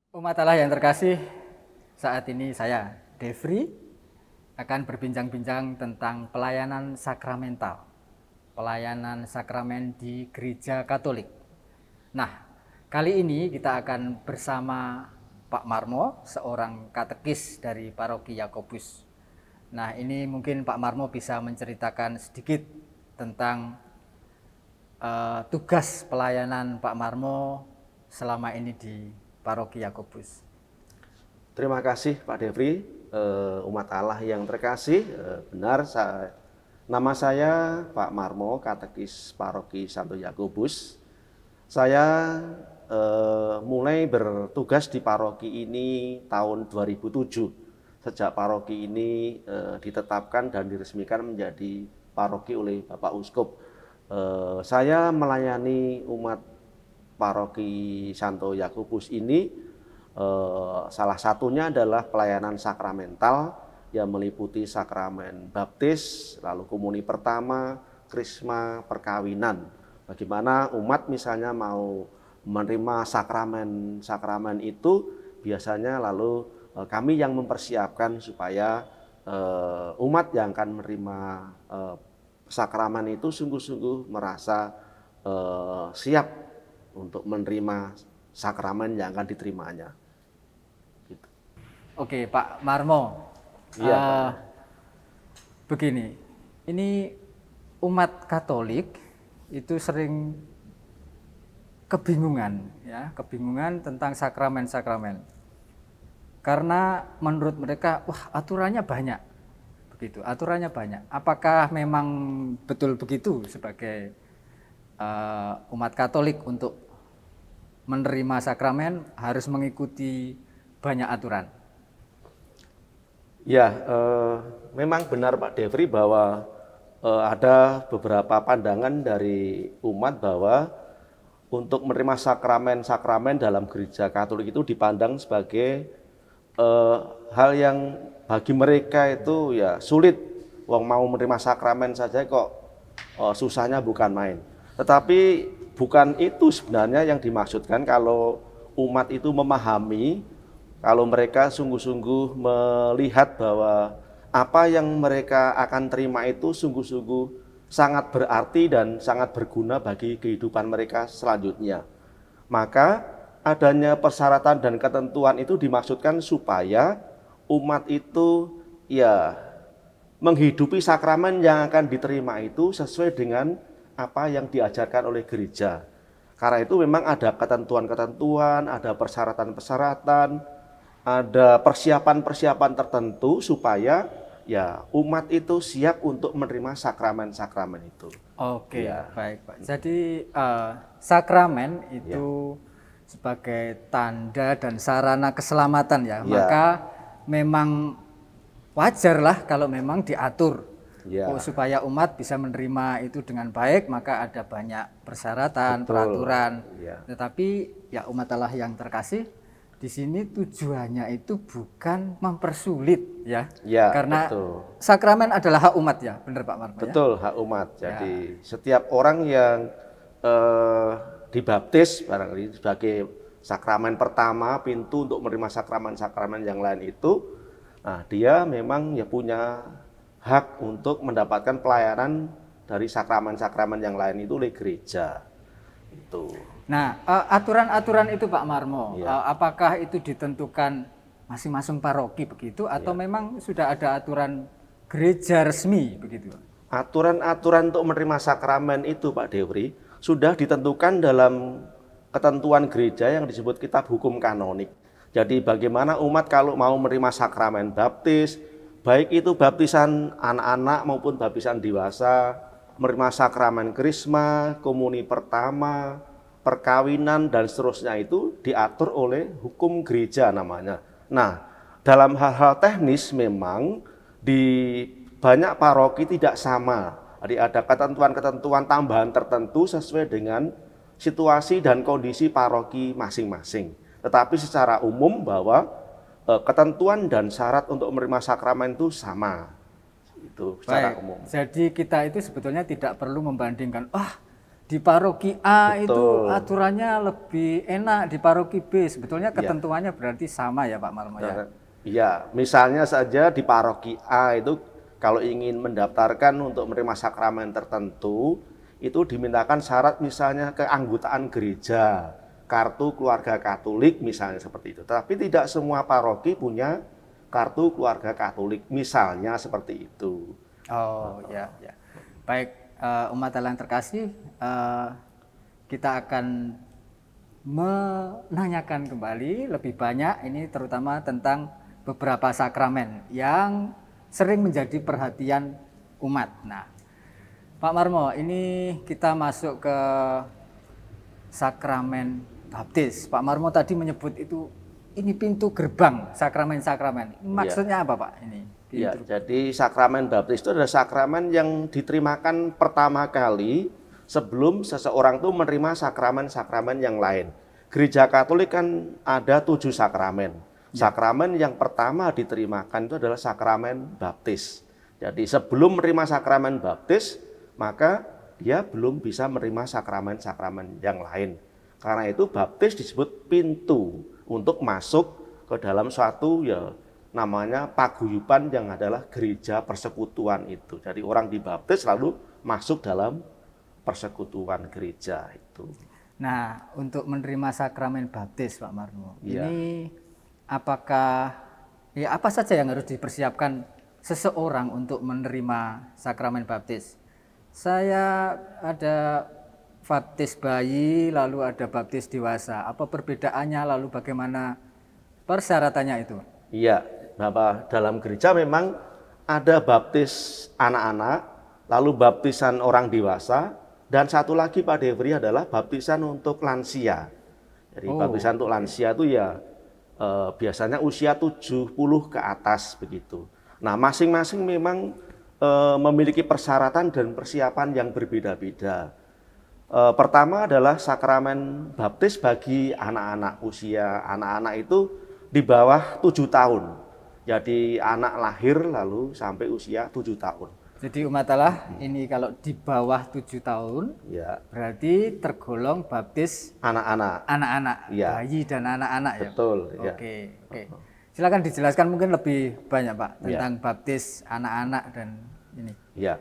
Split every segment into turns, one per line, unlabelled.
Umat Allah yang terkasih, saat ini saya, Devri, akan berbincang-bincang tentang pelayanan sakramental, pelayanan sakramen di Gereja Katolik. Nah, kali ini kita akan bersama Pak Marmo, seorang katekis dari Paroki Yakobus. Nah, ini mungkin Pak Marmo bisa menceritakan sedikit tentang tugas pelayanan Pak Marmo selama ini di Paroki Yakobus.
Terima kasih Pak Devri, umat Allah yang terkasih. Benar, nama saya Pak Marmo, katekis Paroki Santo Yakobus. Saya mulai bertugas di paroki ini tahun 2007. Sejak paroki ini ditetapkan dan diresmikan menjadi paroki oleh Bapak Uskup. Saya melayani umat Paroki Santo Yakobus ini, salah satunya adalah pelayanan sakramental yang meliputi sakramen baptis, lalu komuni pertama, krisma, perkawinan. Bagaimana umat misalnya mau menerima sakramen itu, biasanya lalu kami yang mempersiapkan supaya umat yang akan menerima sakramen itu sungguh-sungguh merasa siap untuk menerima sakramen yang akan diterimanya. Gitu.
Oke, Pak Marmo.
Iya,
Begini, ini umat Katolik itu sering kebingungan tentang sakramen-sakramen. Karena menurut mereka, wah aturannya banyak, begitu. Aturannya banyak. Apakah memang betul begitu sebagai umat Katolik untuk menerima sakramen harus mengikuti banyak aturan?
ya, memang benar Pak Devri bahwa ada beberapa pandangan dari umat bahwa untuk menerima sakramen-sakramen dalam gereja Katolik itu dipandang sebagai hal yang bagi mereka itu ya sulit. Wong mau menerima sakramen saja kok susahnya bukan main. Tetapi bukan itu sebenarnya yang dimaksudkan kalau umat itu memahami, kalau mereka sungguh-sungguh melihat bahwa apa yang mereka akan terima itu sungguh-sungguh sangat berarti dan sangat berguna bagi kehidupan mereka selanjutnya. Maka adanya persyaratan dan ketentuan itu dimaksudkan supaya umat itu ya menghidupi sakramen yang akan diterima itu sesuai dengan apa yang diajarkan oleh gereja. Karena itu memang ada ketentuan-ketentuan, ada persyaratan-persyaratan, ada persiapan-persiapan tertentu supaya ya umat itu siap untuk menerima sakramen-sakramen itu.
Oke,
Ya.
baik Pak. Jadi sakramen itu sebagai tanda dan sarana keselamatan ya.
Ya.
Maka memang wajarlah kalau memang diatur
Ya.
supaya umat bisa menerima itu dengan baik, maka ada banyak persyaratan,
Betul.
peraturan.
Ya.
Tetapi ya umat Allah yang terkasih, di sini tujuannya itu bukan mempersulit ya.
Ya,
Karena
betul.
sakramen adalah hak umat ya, benar Pak Marmo ya?
Betul, hak umat. Jadi setiap orang yang dibaptis barangkali sebagai sakramen pertama, pintu untuk menerima sakramen-sakramen yang lain itu, nah dia memang ya punya hak untuk mendapatkan pelayanan dari sakramen-sakramen yang lain itu oleh gereja. Itu.
Nah, aturan-aturan itu Pak Marmo, apakah itu ditentukan masing-masing paroki begitu atau memang sudah ada aturan gereja resmi begitu?
Aturan-aturan untuk menerima sakramen itu Pak Devri sudah ditentukan dalam ketentuan gereja yang disebut Kitab Hukum Kanonik. Jadi bagaimana umat kalau mau menerima sakramen baptis, baik itu baptisan anak-anak maupun baptisan dewasa, menerima sakramen krisma, komuni pertama, perkawinan dan seterusnya itu diatur oleh hukum gereja namanya. Nah, dalam hal-hal teknis memang di banyak paroki tidak sama. Jadi ada ketentuan-ketentuan tambahan tertentu sesuai dengan situasi dan kondisi paroki masing-masing. Tetapi secara umum bahwa ketentuan dan syarat untuk menerima sakramen itu sama. Itu secara umum.
Jadi kita itu sebetulnya tidak perlu membandingkan, di paroki A itu
Betul.
aturannya lebih enak di paroki B. Sebetulnya
Ya.
ketentuannya berarti sama ya Pak Marmo ya.
Iya, misalnya saja di paroki A itu kalau ingin mendaftarkan untuk menerima sakramen tertentu, itu dimintakan syarat misalnya keanggotaan gereja, kartu keluarga Katolik misalnya seperti itu. Tapi tidak semua paroki punya kartu keluarga Katolik, misalnya seperti itu.
Oh ya, ya. Baik, umat Allah yang terkasih, kita akan menanyakan kembali lebih banyak ini terutama tentang beberapa sakramen yang sering menjadi perhatian umat. Nah, Pak Marmo, ini kita masuk ke sakramen baptis. Pak Marmo tadi menyebut itu ini pintu gerbang sakramen-sakramen. Maksudnya apa Pak ini?
Ya, jadi sakramen baptis itu adalah sakramen yang diterimakan pertama kali sebelum seseorang itu menerima sakramen-sakramen yang lain. Gereja Katolik kan ada 7 sakramen. Sakramen yang pertama diterimakan itu adalah sakramen baptis. Jadi sebelum menerima sakramen baptis, maka dia belum bisa menerima sakramen-sakramen yang lain. Karena itu baptis disebut pintu untuk masuk ke dalam suatu ya namanya paguyuban yang adalah gereja persekutuan itu. Jadi orang dibaptis lalu masuk dalam persekutuan gereja itu.
Nah, untuk menerima sakramen baptis Pak Marmo,
Ya.
ini apakah ya apa saja yang harus dipersiapkan seseorang untuk menerima sakramen baptis? Saya ada baptis bayi, lalu ada baptis dewasa. Apa perbedaannya, lalu bagaimana persyaratannya itu?
Iya, Bapak, dalam gereja memang ada baptis anak-anak, lalu baptisan orang dewasa, dan satu lagi Pak Devri adalah baptisan untuk lansia. Jadi baptisan untuk lansia itu ya biasanya usia 70 ke atas begitu. Nah, masing-masing memang memiliki persyaratan dan persiapan yang berbeda-beda. Pertama adalah sakramen baptis bagi anak-anak. Usia anak-anak itu di bawah 7 tahun. Jadi anak lahir lalu sampai usia 7 tahun.
Jadi umat Allah ini kalau di bawah 7 tahun
Ya,
berarti tergolong baptis
anak-anak.
anak-anak,
Ya.
bayi dan anak-anak ya.
Betul, ya.
Oke, oke. Silakan dijelaskan mungkin lebih banyak Pak tentang
Ya.
baptis anak-anak dan ini.
Ya.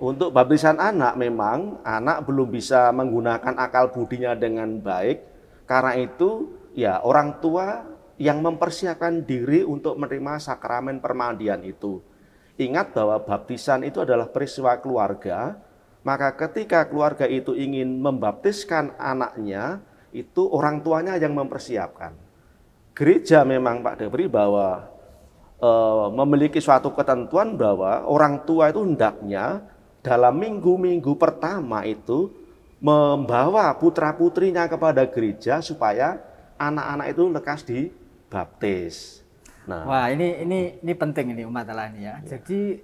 Untuk baptisan anak memang anak belum bisa menggunakan akal budinya dengan baik. Karena itu ya orang tua yang mempersiapkan diri untuk menerima sakramen permandian itu. Ingat bahwa baptisan itu adalah peristiwa keluarga, maka ketika keluarga itu ingin membaptiskan anaknya, itu orang tuanya yang mempersiapkan. Gereja memang Pak Devri bahwa memiliki suatu ketentuan bahwa orang tua itu hendaknya dalam minggu-minggu pertama itu membawa putra-putrinya kepada gereja supaya anak-anak itu lekas dibaptis. Nah,
Wah, ini penting ini umat Allah ini ya. Jadi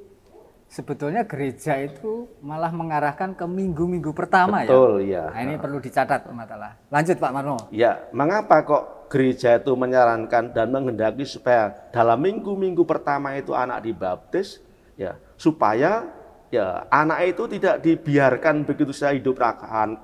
sebetulnya gereja itu malah mengarahkan ke minggu-minggu pertama
betul,
ya.
ya.
Nah, ini perlu dicatat umat Allah. Lanjut Pak Marno.
Ya, mengapa kok gereja itu menyarankan dan menghendaki supaya dalam minggu-minggu pertama itu anak dibaptis? Ya, supaya ya anak itu tidak dibiarkan begitu saja hidup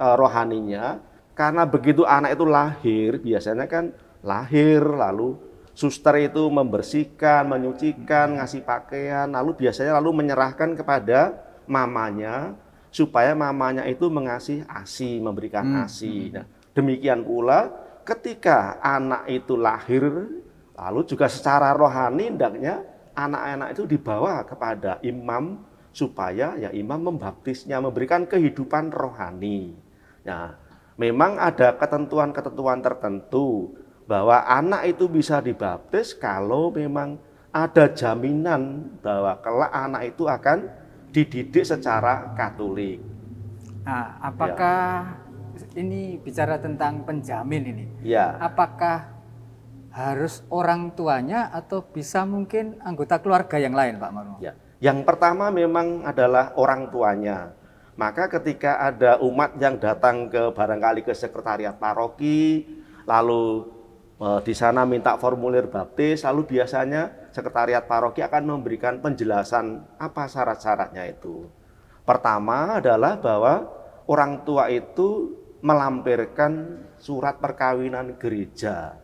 rohaninya, karena begitu anak itu lahir, biasanya kan lahir lalu suster itu membersihkan, menyucikan, ngasih pakaian, lalu biasanya lalu menyerahkan kepada mamanya supaya mamanya itu mengasih ASI, memberikan ASI. Nah, demikian pula ketika anak itu lahir, lalu juga secara rohani hendaknya anak-anak itu dibawa kepada imam supaya ya imam membaptisnya, memberikan kehidupan rohani. Nah, memang ada ketentuan-ketentuan tertentu bahwa anak itu bisa dibaptis kalau memang ada jaminan bahwa kelak anak itu akan dididik secara Katolik.
Nah, apakah ini bicara tentang penjamin ini?
Ya.
Apakah harus orang tuanya atau bisa mungkin anggota keluarga yang lain Pak Marmo?
Ya. Yang pertama memang adalah orang tuanya. Maka ketika ada umat yang datang ke barangkali ke sekretariat paroki, lalu di sana minta formulir baptis, lalu biasanya sekretariat paroki akan memberikan penjelasan apa syarat-syaratnya itu. Pertama adalah bahwa orang tua itu melampirkan surat perkawinan gereja.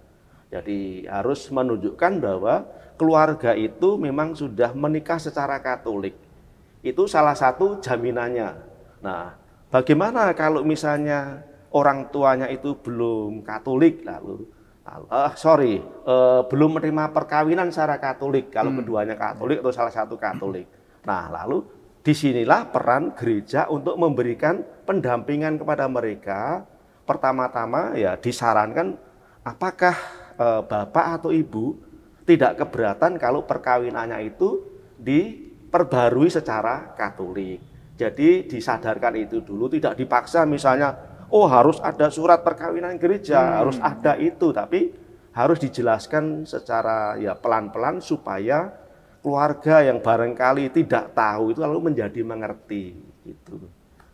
Jadi harus menunjukkan bahwa keluarga itu memang sudah menikah secara Katolik. Itu salah satu jaminannya. Nah, bagaimana kalau misalnya orang tuanya itu belum Katolik, belum menerima perkawinan secara Katolik, kalau keduanya Katolik atau salah satu Katolik. Nah, lalu disinilah peran gereja untuk memberikan pendampingan kepada mereka. Pertama-tama ya disarankan apakah bapak atau ibu tidak keberatan kalau perkawinannya itu diperbarui secara Katolik. Jadi disadarkan itu dulu, tidak dipaksa misalnya, oh harus ada surat perkawinan gereja, harus ada itu, tapi harus dijelaskan secara ya pelan-pelan supaya keluarga yang barangkali tidak tahu itu lalu menjadi mengerti gitu.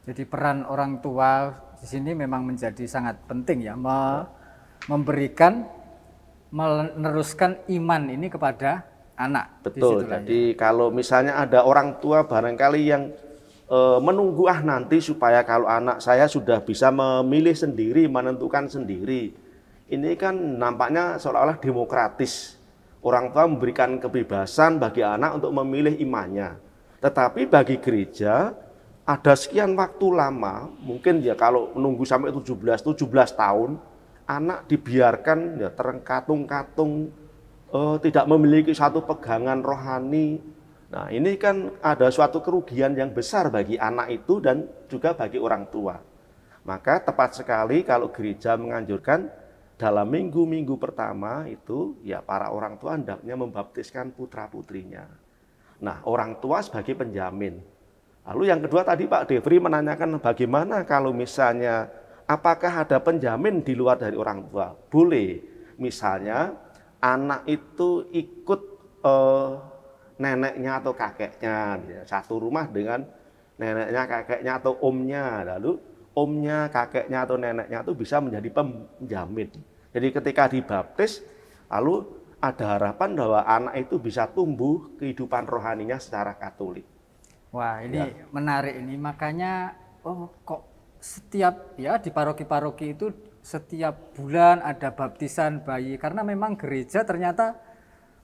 Jadi peran orang tua di sini memang menjadi sangat penting ya, memberikan, meneruskan iman ini kepada anak.
Betul. Jadi kalau misalnya ada orang tua barangkali yang menunggu nanti supaya kalau anak saya sudah bisa memilih sendiri, menentukan sendiri. Ini kan nampaknya seolah-olah demokratis. Orang tua memberikan kebebasan bagi anak untuk memilih imannya. Tetapi bagi gereja ada sekian waktu lama, mungkin ya kalau menunggu sampai 17 tahun, anak dibiarkan ya terkatung-katung, tidak memiliki satu pegangan rohani. Nah, ini kan ada suatu kerugian yang besar bagi anak itu dan juga bagi orang tua. Maka tepat sekali kalau gereja menganjurkan dalam minggu-minggu pertama itu ya para orang tua hendaknya membaptiskan putra-putrinya. Nah, orang tua sebagai penjamin. Lalu yang kedua tadi Pak Devri menanyakan bagaimana kalau misalnya apakah ada penjamin di luar dari orang tua? Boleh. Misalnya anak itu ikut neneknya atau kakeknya, satu rumah dengan neneknya, kakeknya atau omnya, lalu omnya, kakeknya atau neneknya itu bisa menjadi penjamin. Jadi ketika dibaptis, lalu ada harapan bahwa anak itu bisa tumbuh kehidupan rohaninya secara Katolik.
Wah, ini menarik ini, makanya kok setiap ya di paroki-paroki itu setiap bulan ada baptisan bayi, karena memang gereja ternyata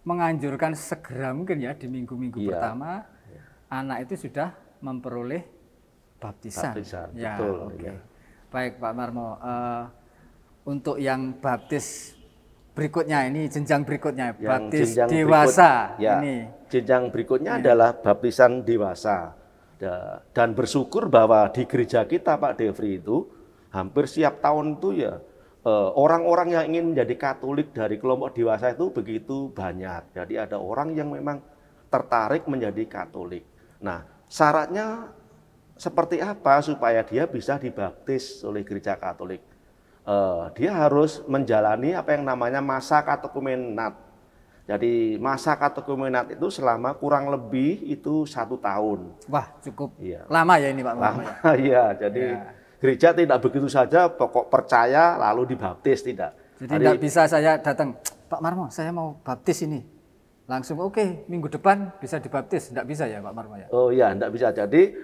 menganjurkan segera mungkin ya di minggu-minggu pertama anak itu sudah memperoleh baptisan. Ya,
betul.
Okay. Baik Pak Marmo, untuk yang baptis berikutnya ini jenjang berikutnya, baptis dewasa.
Jenjang berikutnya adalah baptisan dewasa. Dan bersyukur bahwa di gereja kita Pak Devri itu hampir setiap tahun itu ya orang-orang yang ingin menjadi Katolik dari kelompok dewasa itu begitu banyak. Jadi ada orang yang memang tertarik menjadi Katolik. Nah, syaratnya seperti apa supaya dia bisa dibaptis oleh gereja Katolik? Dia harus menjalani apa yang namanya masa katekumenat. Jadi masa katekumenat itu selama kurang lebih itu 1 tahun.
Wah, cukup lama ya ini Pak Marmo.
Lama, iya. Jadi gereja tidak begitu saja pokok percaya lalu dibaptis, tidak.
Jadi tidak bisa saya datang, Pak Marmo saya mau baptis ini. Langsung oke, minggu depan bisa dibaptis, tidak bisa ya Pak Marmo ya?
Oh iya, tidak bisa. Jadi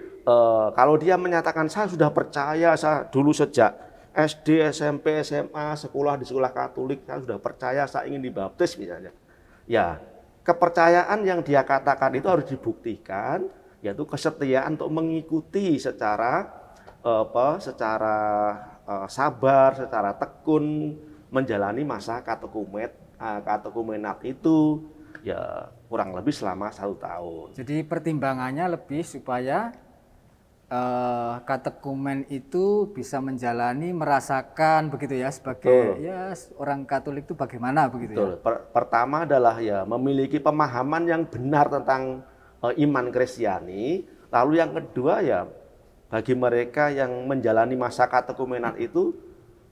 kalau dia menyatakan saya sudah percaya, saya dulu sejak SD, SMP, SMA, sekolah di sekolah Katolik, saya sudah percaya, saya ingin dibaptis misalnya. Ya, kepercayaan yang dia katakan itu harus dibuktikan, yaitu kesetiaan untuk mengikuti secara sabar, secara tekun menjalani masa katekumenat itu ya kurang lebih selama 1 tahun.
Jadi pertimbangannya lebih supaya katekumen itu bisa menjalani, merasakan begitu ya sebagai ya orang Katolik itu bagaimana begitu.
Betul. Ya. Pertama adalah ya memiliki pemahaman yang benar tentang iman Kristiani. Lalu yang kedua ya bagi mereka yang menjalani masa katekumenat itu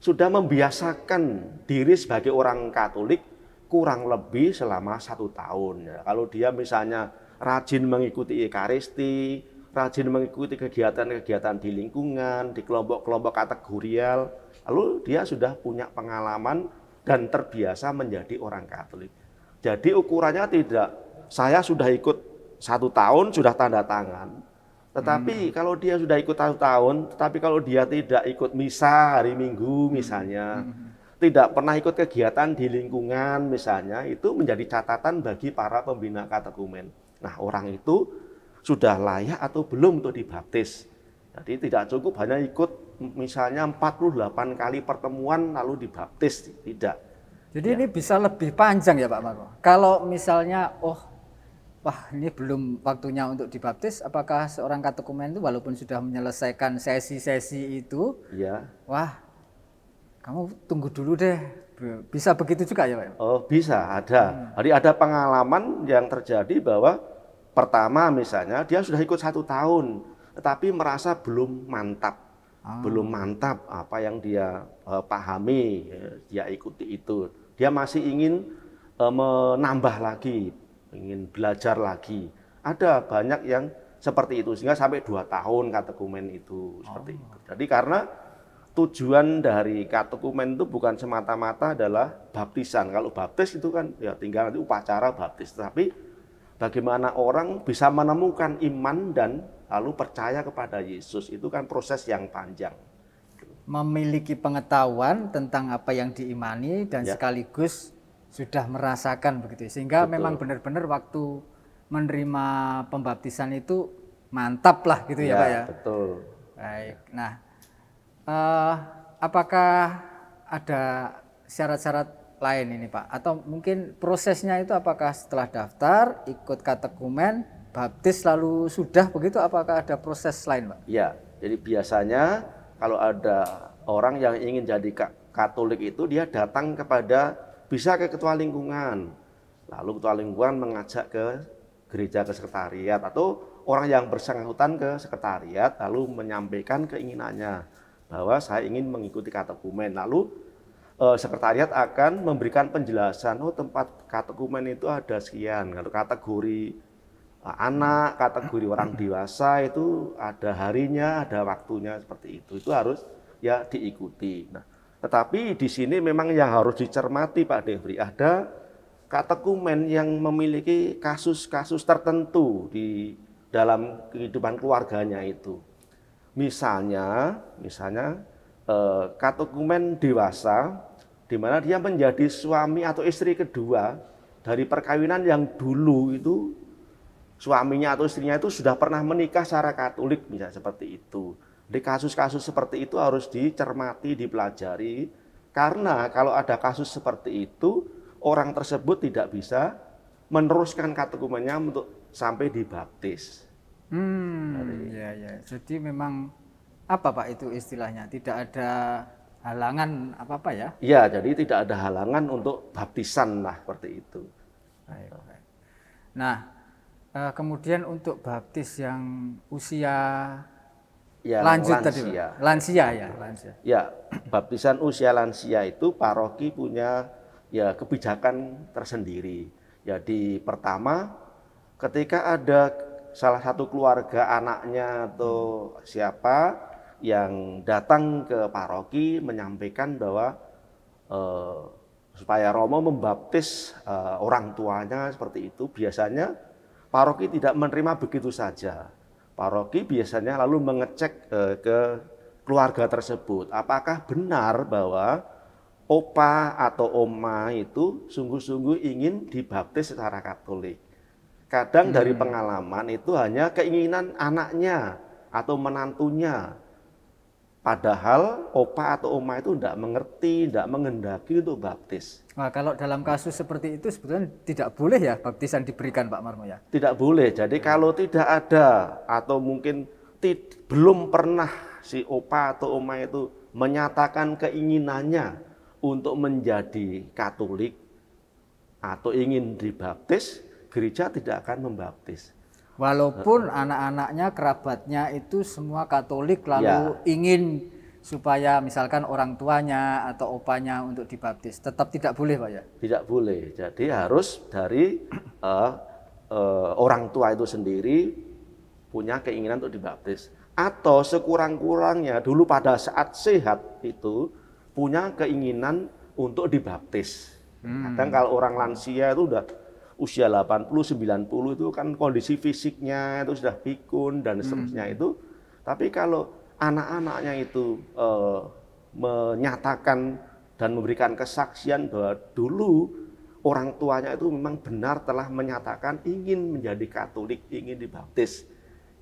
sudah membiasakan diri sebagai orang Katolik kurang lebih selama 1 tahun. Ya. Kalau dia misalnya rajin mengikuti Ekaristi, rajin mengikuti kegiatan-kegiatan di lingkungan, di kelompok-kelompok kategorial, lalu dia sudah punya pengalaman dan terbiasa menjadi orang Katolik. Jadi ukurannya tidak, saya sudah ikut 1 tahun, sudah tanda tangan. Tetapi kalau dia sudah ikut tahun-tahun, tetapi kalau dia tidak ikut misa hari Minggu misalnya, tidak pernah ikut kegiatan di lingkungan misalnya, itu menjadi catatan bagi para pembina katekumen. Nah, orang itu sudah layak atau belum untuk dibaptis. Jadi tidak cukup hanya ikut misalnya 48 kali pertemuan lalu dibaptis, tidak.
Jadi ini bisa lebih panjang ya Pak Marmo. Kalau misalnya, wah ini belum waktunya untuk dibaptis, apakah seorang katekumen itu walaupun sudah menyelesaikan sesi-sesi itu,
Ya.
wah kamu tunggu dulu deh, bisa begitu juga ya Pak?
Oh bisa, ada. Jadi ada pengalaman yang terjadi bahwa pertama misalnya dia sudah ikut 1 tahun, tetapi merasa belum mantap. Belum mantap apa yang dia pahami, dia ikuti itu. Dia masih ingin menambah lagi, ingin belajar lagi. Ada banyak yang seperti itu, sehingga sampai 2 tahun katekumen itu seperti itu. Jadi karena tujuan dari katekumen itu bukan semata-mata adalah baptisan. Kalau baptis itu kan ya tinggal nanti upacara baptis, tapi bagaimana orang bisa menemukan iman dan lalu percaya kepada Yesus, itu kan proses yang panjang.
Memiliki pengetahuan tentang apa yang diimani dan sekaligus sudah merasakan begitu, sehingga memang benar-benar waktu menerima pembaptisan itu mantap lah gitu ya Pak ya.
Betul.
Baik. Nah, apakah ada syarat-syarat lain ini Pak? Atau mungkin prosesnya itu apakah setelah daftar, ikut katekumen, baptis lalu sudah begitu? Apakah ada proses lain Pak?
Ya, jadi biasanya kalau ada orang yang ingin jadi Katolik itu dia datang bisa ke ketua lingkungan. Lalu ketua lingkungan mengajak ke gereja, ke sekretariat, atau orang yang bersangkutan ke sekretariat lalu menyampaikan keinginannya bahwa saya ingin mengikuti katekumen. Lalu sekretariat akan memberikan penjelasan, tempat katekumen itu ada sekian. Kalau kategori anak, kategori orang dewasa itu ada harinya, ada waktunya, seperti itu. Itu harus ya diikuti. Nah, tetapi di sini memang yang harus dicermati Pak Devri, ada katekumen yang memiliki kasus-kasus tertentu di dalam kehidupan keluarganya itu. Misalnya katekumen dewasa, di mana dia menjadi suami atau istri kedua dari perkawinan yang dulu itu suaminya atau istrinya itu sudah pernah menikah secara Katolik, misalnya seperti itu. Jadi kasus-kasus seperti itu harus dicermati, dipelajari, karena kalau ada kasus seperti itu, orang tersebut tidak bisa meneruskan katekumennya untuk sampai dibaptis.
Jadi memang apa Pak itu istilahnya? Tidak ada halangan apa-apa ya?
Iya, jadi tidak ada halangan untuk baptisan lah, seperti itu.
Baik. Nah, kemudian untuk baptis yang usia lanjut tadi, lansia.
Ya, baptisan usia lansia itu paroki punya ya kebijakan tersendiri. Jadi pertama, ketika ada salah satu keluarga anaknya atau siapa yang datang ke paroki menyampaikan bahwa supaya Romo membaptis orang tuanya seperti itu, biasanya paroki tidak menerima begitu saja. Paroki biasanya lalu mengecek ke keluarga tersebut, apakah benar bahwa opa atau oma itu sungguh-sungguh ingin dibaptis secara Katolik. Kadang dari pengalaman itu hanya keinginan anaknya atau menantunya. Padahal opa atau oma itu tidak mengerti, tidak menghendaki untuk baptis.
Nah, kalau dalam kasus seperti itu sebetulnya tidak boleh ya baptisan diberikan Pak Marmo ya?
Tidak boleh. Jadi kalau tidak ada atau mungkin belum pernah si opa atau oma itu menyatakan keinginannya untuk menjadi Katolik atau ingin dibaptis, gereja tidak akan membaptis.
Walaupun anak-anaknya, kerabatnya itu semua Katolik lalu ingin supaya misalkan orang tuanya atau opanya untuk dibaptis, tetap tidak boleh Pak ya?
Tidak boleh. Jadi harus dari orang tua itu sendiri punya keinginan untuk dibaptis. Atau sekurang-kurangnya dulu pada saat sehat itu punya keinginan untuk dibaptis. Kadang kalau orang lansia itu usia 80, 90 itu kan kondisi fisiknya itu sudah pikun dan seterusnya itu. Tapi kalau anak-anaknya itu menyatakan dan memberikan kesaksian bahwa dulu orang tuanya itu memang benar telah menyatakan ingin menjadi Katolik, ingin dibaptis.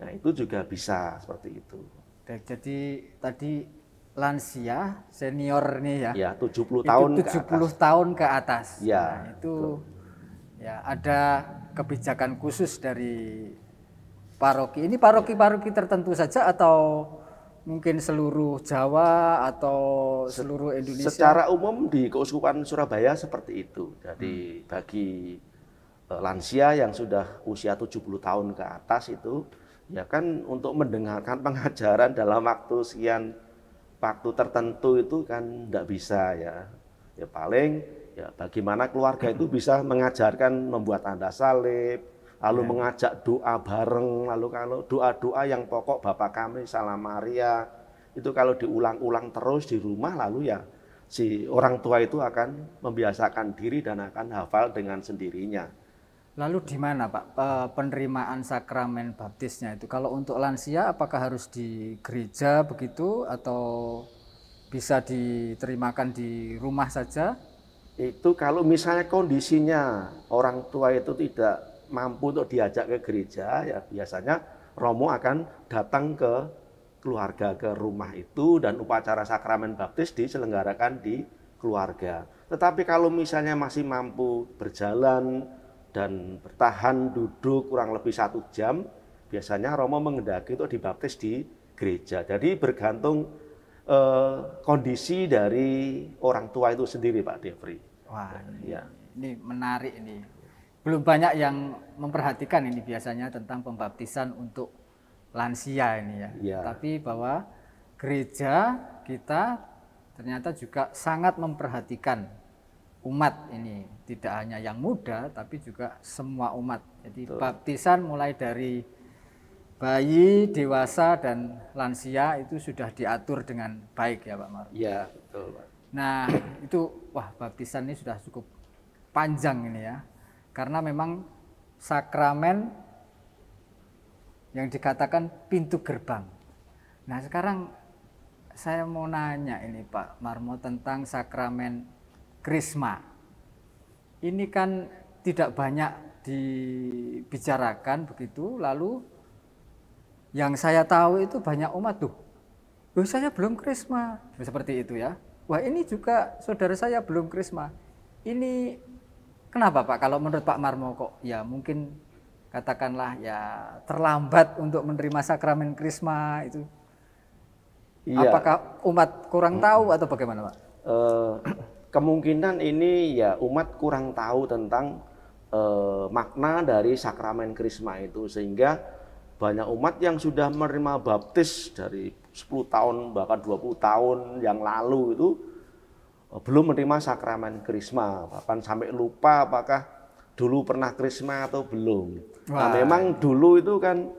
Nah, itu juga bisa seperti itu.
Baik, jadi tadi lansia senior nih ya.
Ya, 70 tahun
itu 70 tahun ke atas.
Ya,
nah, itu ya ada kebijakan khusus dari paroki. Ini paroki-paroki tertentu saja atau mungkin seluruh Jawa atau seluruh Indonesia?
Secara umum di Keuskupan Surabaya seperti itu. Jadi bagi lansia yang sudah usia 70 tahun ke atas itu ya kan untuk mendengarkan pengajaran dalam waktu tertentu itu kan tidak bisa ya. Ya paling ya bagaimana keluarga itu bisa mengajarkan membuat tanda salib, lalu mengajak doa bareng, lalu kalau doa-doa yang pokok Bapa Kami, Salam Maria, itu kalau diulang-ulang terus di rumah lalu ya si orang tua itu akan membiasakan diri dan akan hafal dengan sendirinya.
Lalu di mana Pak penerimaan sakramen baptisnya itu? Kalau untuk lansia apakah harus di gereja begitu atau bisa diterimakan di rumah saja?
Itu kalau misalnya kondisinya orang tua itu tidak mampu untuk diajak ke gereja, ya biasanya romo akan datang ke keluarga, ke rumah itu, dan upacara sakramen baptis diselenggarakan di keluarga. Tetapi kalau misalnya masih mampu berjalan dan bertahan duduk kurang lebih 1 jam, biasanya romo mengendaki untuk dibaptis di gereja. Jadi bergantung kondisi dari orang tua itu sendiri, Pak Devri.
Wah, ini menarik ini. Belum banyak yang memperhatikan ini biasanya tentang pembaptisan untuk lansia ini ya. Tapi bahwa gereja kita ternyata juga sangat memperhatikan umat ini, tidak hanya yang muda tapi juga semua umat. Jadi baptisan mulai dari bayi, dewasa, dan lansia itu sudah diatur dengan baik ya Pak Marmo.
Iya, betul Pak.
Nah itu, wah baptisan ini sudah cukup panjang ini ya. Karena memang sakramen yang dikatakan pintu gerbang. Nah sekarang saya mau nanya ini Pak Marmo tentang sakramen Krisma. Ini kan tidak banyak dibicarakan begitu, lalu yang saya tahu itu banyak umat tuh, saya belum Krisma, seperti itu ya. Wah ini juga saudara saya belum Krisma. Ini kenapa Pak? Kalau menurut Pak Marmo kok ya mungkin katakanlah ya terlambat untuk menerima sakramen Krisma itu. Iya. Apakah umat kurang tahu atau bagaimana Pak?
Kemungkinan ini ya umat kurang tahu tentang makna dari sakramen Krisma itu, sehingga banyak umat yang sudah menerima baptis dari 10 tahun bahkan 20 tahun yang lalu itu belum menerima sakramen Krisma, bahkan sampai lupa apakah dulu pernah Krisma atau belum. Nah, memang dulu itu kan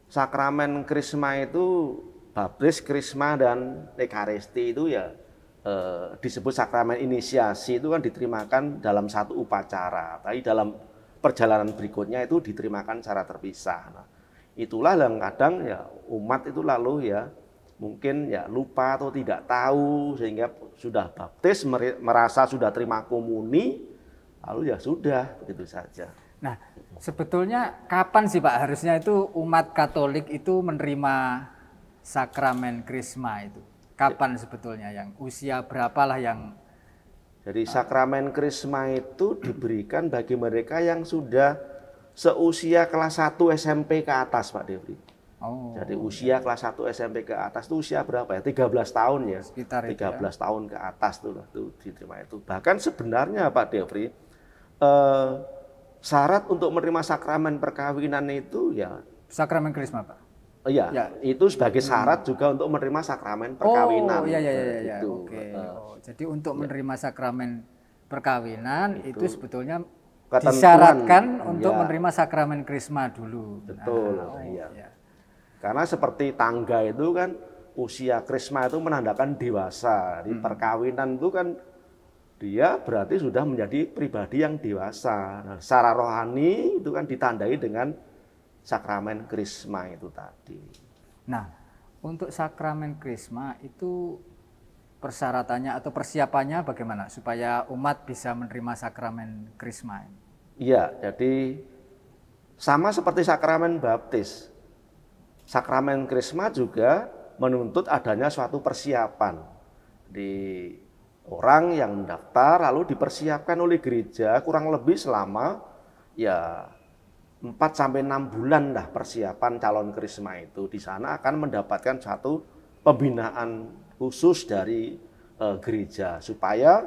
sakramen Krisma itu baptis, Krisma, dan Ekaristi itu ya disebut sakramen inisiasi, itu kan diterimakan dalam satu upacara, tapi dalam perjalanan berikutnya itu diterimakan secara terpisah. Nah, itulah yang kadang ya umat itu lalu ya mungkin ya lupa atau tidak tahu, sehingga sudah baptis merasa sudah terima komuni, lalu ya sudah begitu saja.
Nah sebetulnya kapan sih Pak harusnya itu umat Katolik itu menerima sakramen Krisma itu? Kapan sebetulnya, yang usia berapalah yang?
Jadi sakramen Krisma itu diberikan bagi mereka yang sudah seusia kelas 1 SMP ke atas, Pak Devri. Jadi usia kelas 1 SMP ke atas itu usia berapa ya? 13 tahun ya.
Sekitar
13 tahun ke atas tuh diterima itu. Bahkan sebenarnya Pak Devri, syarat untuk menerima sakramen perkawinan itu ya
sakramen Krisma, Pak.
Iya, ya. Itu sebagai syarat juga untuk menerima sakramen perkawinan.
Oh, iya. Gitu. Oke. Jadi untuk menerima sakramen perkawinan itu sebetulnya disyaratkan untuk menerima sakramen Krisma dulu.
Betul. Iya. Karena seperti tangga itu kan usia Krisma itu menandakan dewasa. Di perkawinan itu kan dia berarti sudah menjadi pribadi yang dewasa. Nah, secara rohani itu kan ditandai dengan sakramen krisma itu tadi.
Nah, untuk sakramen krisma itu persyaratannya atau persiapannya bagaimana supaya umat bisa menerima sakramen krisma?
Iya, jadi sama seperti sakramen baptis. Sakramen krisma juga menuntut adanya suatu persiapan di orang yang mendaftar, lalu dipersiapkan oleh gereja kurang lebih selama ya 4-6 bulan lah persiapan calon krisma itu. Di sana akan mendapatkan satu pembinaan khusus dari gereja supaya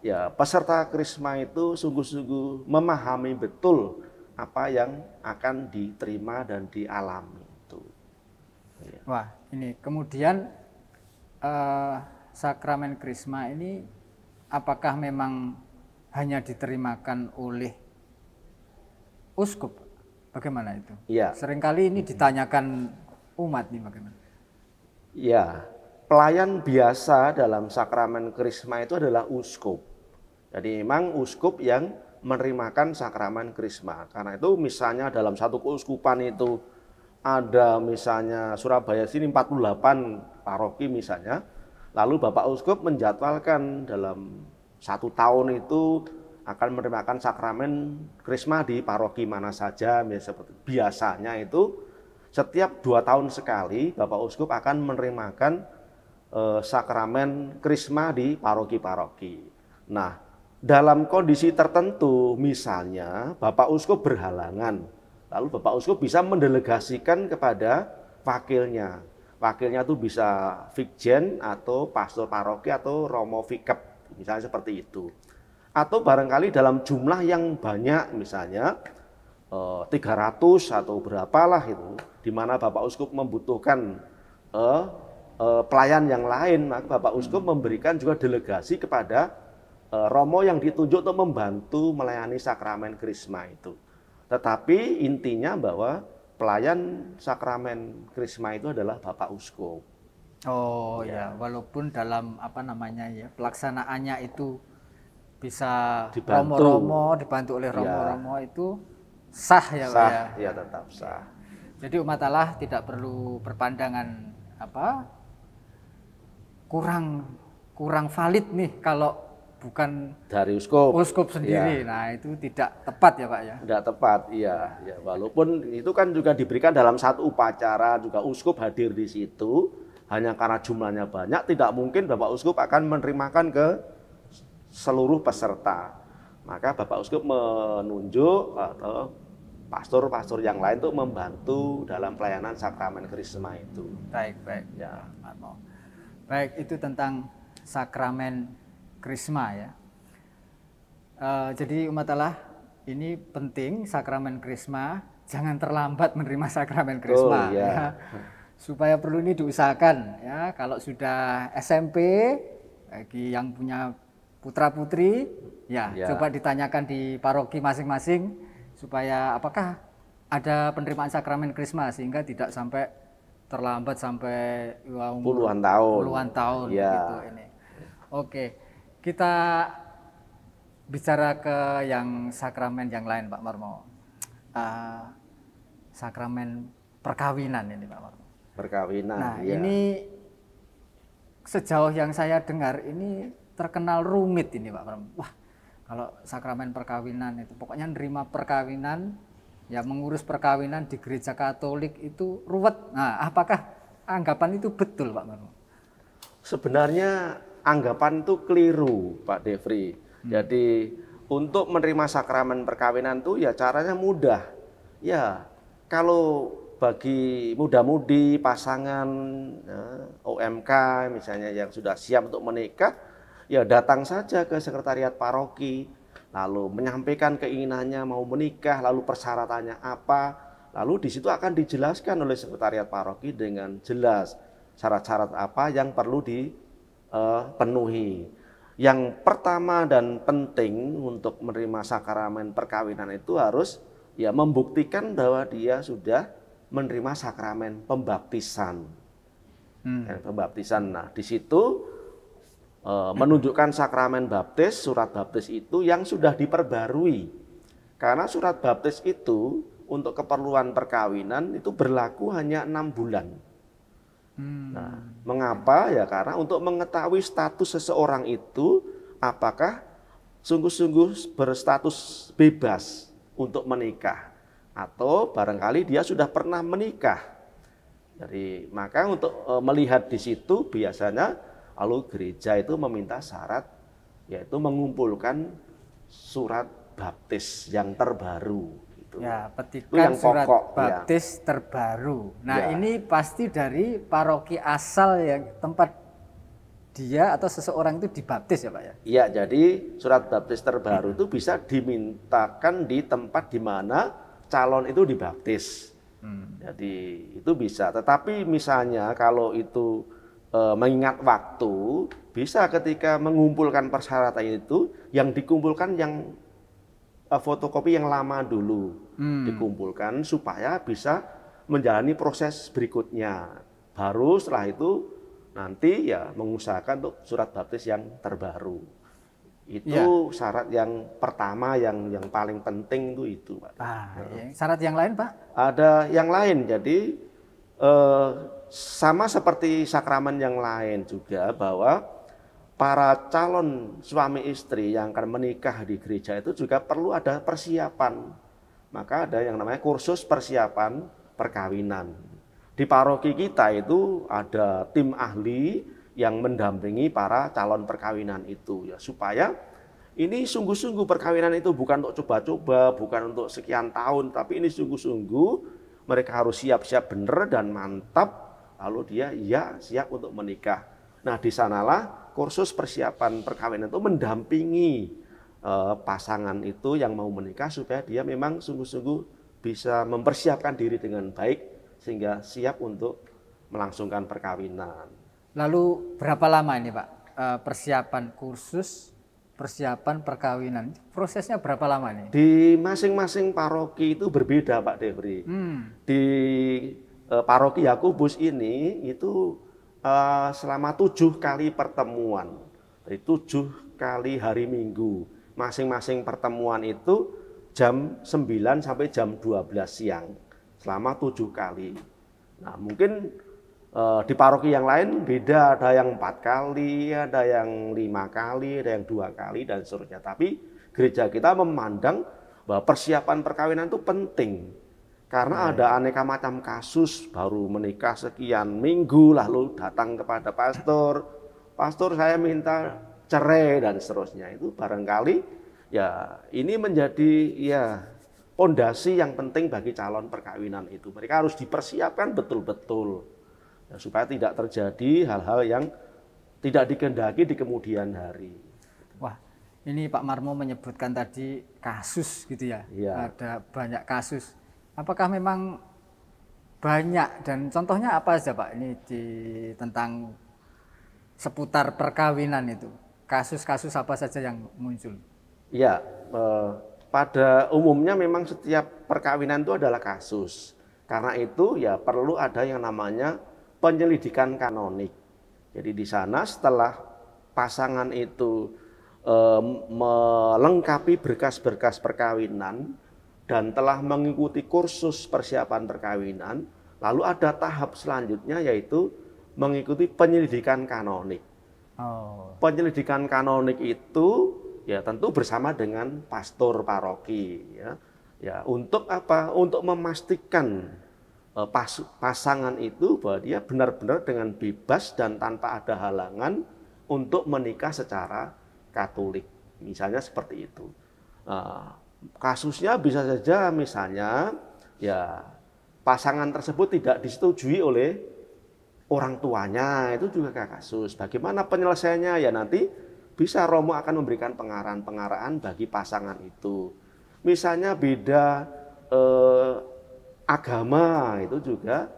ya peserta krisma itu sungguh-sungguh memahami betul apa yang akan diterima dan dialami itu.
Wah, ini kemudian sakramen krisma ini apakah memang hanya diterimakan oleh uskup? Bagaimana itu?
Ya.
Seringkali ini ditanyakan umat nih bagaimana?
Ya, pelayan biasa dalam sakramen krisma itu adalah uskup. Jadi memang uskup yang menerimakan sakramen krisma. Karena itu misalnya dalam satu keuskupan itu ada misalnya Surabaya sini 48 paroki misalnya, lalu Bapak Uskup menjadwalkan dalam 1 tahun itu akan menerimakan sakramen krisma di paroki mana saja. Biasanya itu setiap 2 tahun sekali Bapak Uskup akan menerimakan sakramen krisma di paroki-paroki. Nah, dalam kondisi tertentu misalnya Bapak Uskup berhalangan, lalu Bapak Uskup bisa mendelegasikan kepada wakilnya. Wakilnya itu bisa fikjen atau pastor paroki atau romo fikep, misalnya seperti itu. Atau barangkali dalam jumlah yang banyak, misalnya 300 atau berapalah itu, di mana Bapak Uskup membutuhkan pelayan yang lain, maka Bapak Uskup memberikan juga delegasi kepada romo yang ditunjuk untuk membantu melayani sakramen krisma itu. Tetapi intinya bahwa pelayan sakramen krisma itu adalah Bapak Uskup.
Oh ya, walaupun dalam pelaksanaannya itu bisa romo-romo dibantu oleh romo-romo itu sah ya Pak ya.
Ya tetap sah.
Jadi umat Allah tidak perlu berpandangan kurang valid nih kalau bukan
dari uskup
sendiri. Ya. Nah, itu tidak tepat ya Pak ya.
Tidak tepat, iya. Ya, walaupun itu kan juga diberikan dalam satu upacara, juga uskup hadir di situ, hanya karena jumlahnya banyak tidak mungkin Bapak Uskup akan menerimakan ke seluruh peserta. Maka Bapak Uskup menunjuk atau pastor-pastor yang lain untuk membantu dalam pelayanan sakramen krisma itu.
Baik. Ya, baik, itu tentang sakramen krisma ya. Jadi umat Allah, ini penting sakramen krisma, jangan terlambat menerima sakramen krisma. Ya. Supaya perlu ini diusahakan ya. Kalau sudah SMP, bagi yang punya putra-putri, ya coba ditanyakan di paroki masing-masing supaya apakah ada penerimaan sakramen krisma sehingga tidak sampai terlambat sampai
puluhan tahun
gitu ini. Oke, kita bicara ke yang sakramen yang lain Pak Marmo. Sakramen perkawinan ini Pak Marmo.
Perkawinan.
Nah, ini sejauh yang saya dengar ini terkenal rumit ini Pak Marmo. Wah, kalau sakramen perkawinan itu pokoknya nerima perkawinan, ya mengurus perkawinan di gereja Katolik itu ruwet. Nah, apakah anggapan itu betul Pak Marmo?
Sebenarnya anggapan itu keliru Pak Devri. Jadi untuk menerima sakramen perkawinan itu ya caranya mudah. Ya, kalau bagi muda-mudi pasangan OMK misalnya yang sudah siap untuk menikah, ya datang saja ke sekretariat paroki, lalu menyampaikan keinginannya mau menikah, lalu persyaratannya apa, lalu di situ akan dijelaskan oleh sekretariat paroki dengan jelas syarat-syarat apa yang perlu dipenuhi. Yang pertama dan penting untuk menerima sakramen perkawinan itu harus ya membuktikan bahwa dia sudah menerima sakramen pembaptisan. Pembaptisan. Nah, di situ menunjukkan sakramen baptis, surat baptis itu yang sudah diperbarui. Karena surat baptis itu untuk keperluan perkawinan itu berlaku hanya 6 bulan. Nah, mengapa? Ya karena untuk mengetahui status seseorang itu apakah sungguh-sungguh berstatus bebas untuk menikah atau barangkali dia sudah pernah menikah. Jadi maka untuk melihat di situ biasanya lalu gereja itu meminta syarat yaitu mengumpulkan surat baptis yang terbaru. Gitu.
Ya,
Itu yang
petikan surat
pokok,
baptis terbaru. Nah,
Ya.
ini pasti dari paroki asal yang tempat dia atau seseorang itu dibaptis ya Pak ya?
Iya, jadi surat baptis terbaru itu bisa dimintakan di tempat di mana calon itu dibaptis. Jadi itu bisa. Tetapi misalnya kalau itu mengingat waktu, bisa ketika mengumpulkan persyaratan itu yang dikumpulkan yang fotokopi yang lama dulu dikumpulkan supaya bisa menjalani proses berikutnya. Baru setelah itu nanti ya mengusahakan untuk surat baptis yang terbaru. Itu syarat yang pertama yang paling penting itu Pak.
Syarat yang lain Pak?
Ada yang lain, jadi sama seperti sakramen yang lain juga bahwa para calon suami istri yang akan menikah di gereja itu juga perlu ada persiapan. Maka ada yang namanya kursus persiapan perkawinan. Di paroki kita itu ada tim ahli yang mendampingi para calon perkawinan itu ya supaya ini sungguh-sungguh perkawinan itu bukan untuk coba-coba, bukan untuk sekian tahun, tapi ini sungguh-sungguh mereka harus siap-siap benar dan mantap lalu dia ya siap untuk menikah. Nah, di sanalah kursus persiapan perkawinan itu mendampingi pasangan itu yang mau menikah supaya dia memang sungguh-sungguh bisa mempersiapkan diri dengan baik sehingga siap untuk melangsungkan perkawinan.
Lalu berapa lama ini Pak persiapan kursus persiapan perkawinan? Prosesnya berapa lama nih?
Di masing-masing paroki itu berbeda Pak Devri. Di paroki Yakobus ini itu selama 7 kali pertemuan, dari 7 kali hari Minggu. Masing-masing pertemuan itu jam 9 sampai jam 12 siang, selama 7 kali. Nah mungkin di paroki yang lain beda, ada yang 4 kali, ada yang 5 kali, ada yang 2 kali, dan seterusnya. Tapi gereja kita memandang bahwa persiapan perkawinan itu penting. Karena ada aneka macam kasus, baru menikah sekian minggu, lalu datang kepada pastor, pastor saya minta cerai, dan seterusnya. Itu barangkali ya ini menjadi ya pondasi yang penting bagi calon perkawinan itu. Mereka harus dipersiapkan betul-betul. Ya, supaya tidak terjadi hal-hal yang tidak dikehendaki di kemudian hari.
Wah, ini Pak Marmo menyebutkan tadi kasus gitu ya, ada banyak kasus. Apakah memang banyak dan contohnya apa saja Pak ini tentang seputar perkawinan itu? Kasus-kasus apa saja yang muncul?
Ya, pada umumnya memang setiap perkawinan itu adalah kasus. Karena itu ya perlu ada yang namanya penyelidikan kanonik. Jadi di sana setelah pasangan itu melengkapi berkas-berkas perkawinan dan telah mengikuti kursus persiapan perkawinan, lalu ada tahap selanjutnya yaitu mengikuti penyelidikan kanonik. Penyelidikan kanonik itu ya tentu bersama dengan pastor paroki ya. Ya, untuk apa? Untuk memastikan pasangan itu bahwa dia benar-benar dengan bebas dan tanpa ada halangan untuk menikah secara Katolik, misalnya seperti itu. Kasusnya bisa saja misalnya ya pasangan tersebut tidak disetujui oleh orang tuanya, itu juga kasus. Bagaimana penyelesaiannya? Ya nanti bisa Romo akan memberikan pengarahan-pengarahan bagi pasangan itu. Misalnya beda agama, itu juga